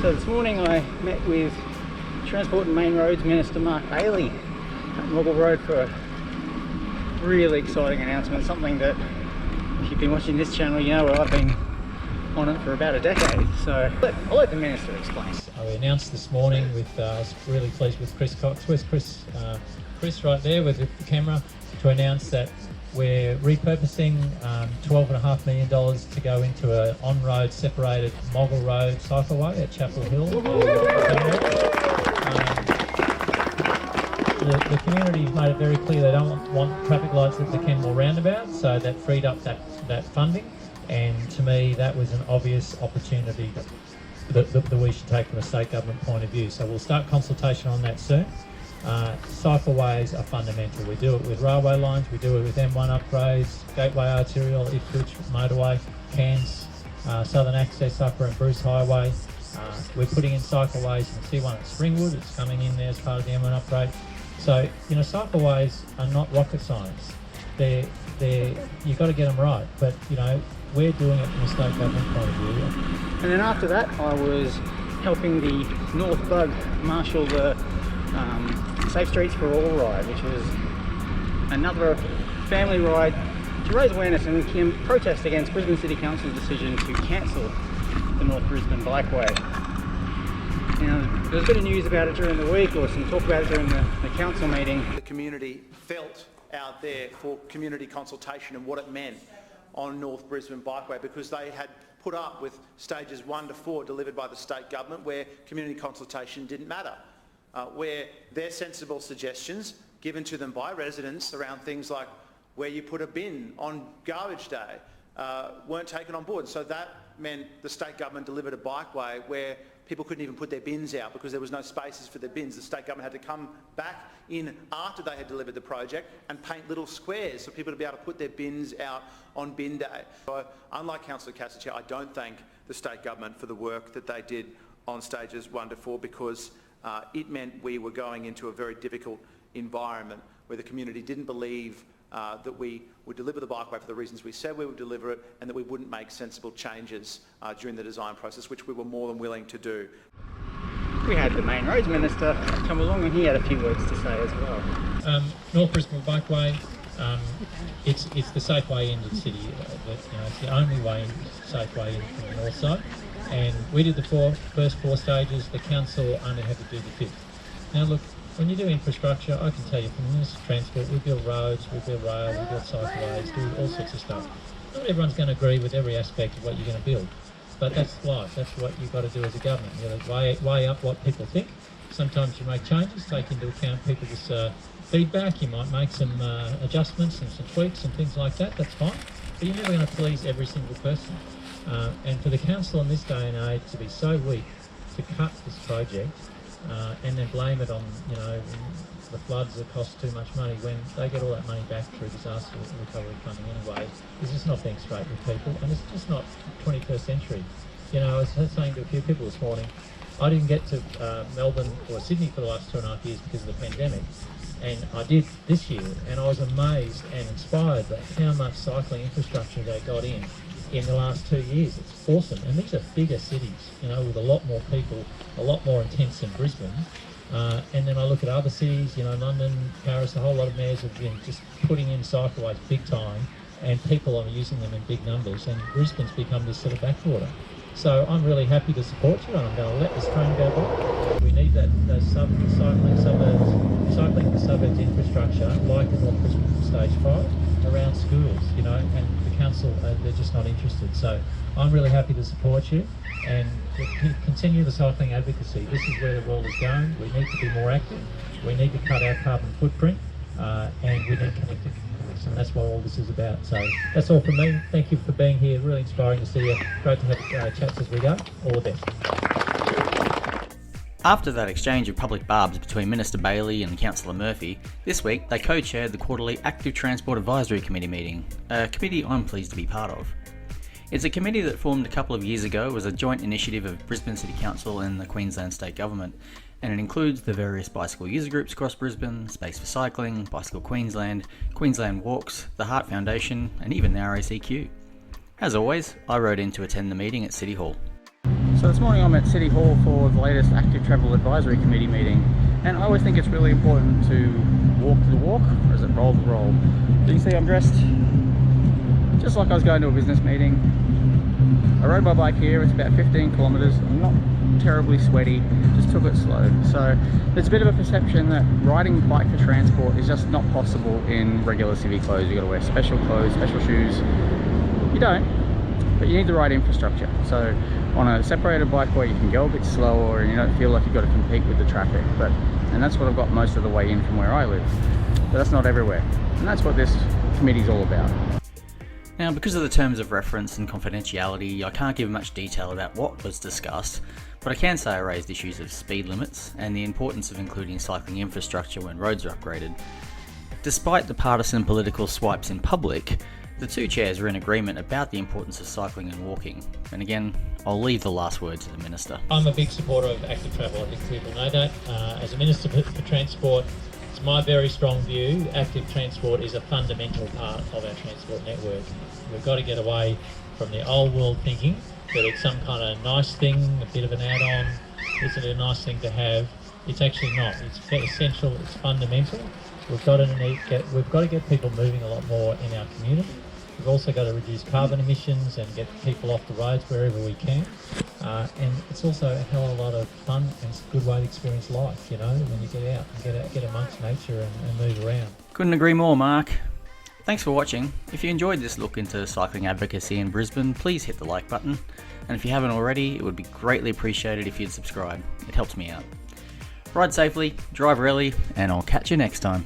So this morning I met with Transport and Main Roads Minister Mark Bailey at Moggle Road for a really exciting announcement, something that if you've been watching this channel you know I've been on it for about a decade, so I'll let the Minister explain. We announced this morning I was really pleased with Chris Cox. Where's Chris? Chris right there with the camera, to announce that we're repurposing $12.5 million to go into an on-road separated Moggle Road cycleway at Chapel Hill. The community's made it very clear they don't want traffic lights at the Kenmore roundabout, so that freed up that funding, and to me that was an obvious opportunity that we should take from a state government point of view. So we'll start consultation on that soon. Cycleways are fundamental. We do it with railway lines, we do it with M1 upgrades, Gateway Arterial, Ipswich Motorway, Cairns, Southern Access Upper and Bruce Highway. We're putting in cycleways. You can see one at Springwood, it's coming in there as part of the M1 upgrade. So, you know, cycleways are not rocket science. You've got to get them right, but, you know, we're doing it from a state government point of view. And then after that I was helping the North Bug marshal the Safe Streets for All ride, which was another family ride to raise awareness and protest against Brisbane City Council's decision to cancel the North Brisbane Bikeway. Now, there was a bit of news about it during the week, or some talk about it during the council meeting. The community felt out there for community consultation and what it meant on North Brisbane Bikeway, because they had put up with stages 1 to 4 delivered by the state government where community consultation didn't matter. Where their sensible suggestions given to them by residents around things like where you put a bin on garbage day weren't taken on board. So that meant the state government delivered a bikeway where people couldn't even put their bins out because there was no spaces for their bins. The state government had to come back in after they had delivered the project and paint little squares for people to be able to put their bins out on bin day. So unlike Councillor Casachia, I don't thank the state government for the work that they did on stages 1 to 4, because it meant we were going into a very difficult environment where the community didn't believe that we would deliver the bikeway for the reasons we said we would deliver it, and that we wouldn't make sensible changes during the design process, which we were more than willing to do. We had the Main Roads Minister come along and he had a few words to say as well. North Brisbane Bikeway, it's the safe way into the city. It's the only safe way in from the north side. And we did the first 4 stages. The council only had to do the 5th. Now look, when you do infrastructure, I can tell you from the Ministry of Transport, we build roads, we build rail, we build cycleways, do all sorts of stuff. Not everyone's going to agree with every aspect of what you're going to build, but that's life. That's what you've got to do as a government. You've got to weigh up what people think. Sometimes you make changes, take into account people's feedback. You might make some adjustments and some tweaks and things like that. That's fine, but you're never going to please every single person. And for the council in this day and age to be so weak to cut this project and then blame it on, you know, the floods that cost too much money, when they get all that money back through disaster recovery funding anyway, is just not being straight with people, and it's just not 21st century. You know, I was saying to a few people this morning, I didn't get to Melbourne or Sydney for the last 2.5 years because of the pandemic, and I did this year, and I was amazed and inspired by how much cycling infrastructure they got in the last 2 years. It's awesome, and these are bigger cities, you know, with a lot more people, a lot more intense than Brisbane. And then I look at other cities, you know, London, Paris, a whole lot of mayors have been just putting in cycleways big time, and people are using them in big numbers, and Brisbane's become this sort of backwater. So I'm really happy to support you, and I'm going to let this train go by. We need those cycling for suburbs infrastructure, like the North Brisbane Stage 5, around schools, you know, and the council, they're just not interested. So I'm really happy to support you, and continue the cycling advocacy. This is where the world is going. We need to be more active. We need to cut our carbon footprint, and we need connected communities, and that's what all this is about. So that's all from me. Thank you for being here. Really inspiring to see you. Great to have chats as we go. All the best. After that exchange of public barbs between Minister Bailey and Councillor Murphy, this week they co-chaired the quarterly Active Transport Advisory Committee meeting, a committee I'm pleased to be part of. It's a committee that formed a couple of years ago as a joint initiative of Brisbane City Council and the Queensland State Government, and it includes the various bicycle user groups across Brisbane, Space for Cycling, Bicycle Queensland, Queensland Walks, the Heart Foundation, and even the RACQ. As always, I rode in to attend the meeting at City Hall. So this morning I'm at City Hall for the latest Active Travel Advisory Committee meeting, and I always think it's really important to walk the walk, or is it roll the roll? You can see I'm dressed just like I was going to a business meeting. I rode my bike here, it's about 15 kilometers. I'm not terribly sweaty, just took it slow. So there's a bit of a perception that riding bike for transport is just not possible in regular civvy clothes. You've got to wear special clothes, special shoes. You don't, but you need the right infrastructure. So on a separated bikeway you can go a bit slower and you don't feel like you've got to compete with the traffic. And that's what I've got most of the way in from where I live. But that's not everywhere. And that's what this committee's all about. Now, because of the terms of reference and confidentiality, I can't give much detail about what was discussed, but I can say I raised issues of speed limits and the importance of including cycling infrastructure when roads are upgraded. Despite the partisan political swipes in public, the two chairs are in agreement about the importance of cycling and walking. And again, I'll leave the last word to the Minister. I'm a big supporter of active travel. I think people know that. As a Minister for Transport, it's my very strong view, active transport is a fundamental part of our transport network. We've got to get away from the old world thinking that it's some kind of nice thing, a bit of an add-on, is it a nice thing to have? It's actually not. It's essential, it's fundamental. We've got to get people moving a lot more in our community. We've also got to reduce carbon emissions and get people off the roads wherever we can. And it's also a hell of a lot of fun and it's a good way to experience life, you know, when you get out and get amongst nature and move around. Couldn't agree more, Mark. Thanks for watching. If you enjoyed this look into cycling advocacy in Brisbane, please hit the like button. And if you haven't already, it would be greatly appreciated if you'd subscribe. It helps me out. Ride safely, drive early, and I'll catch you next time.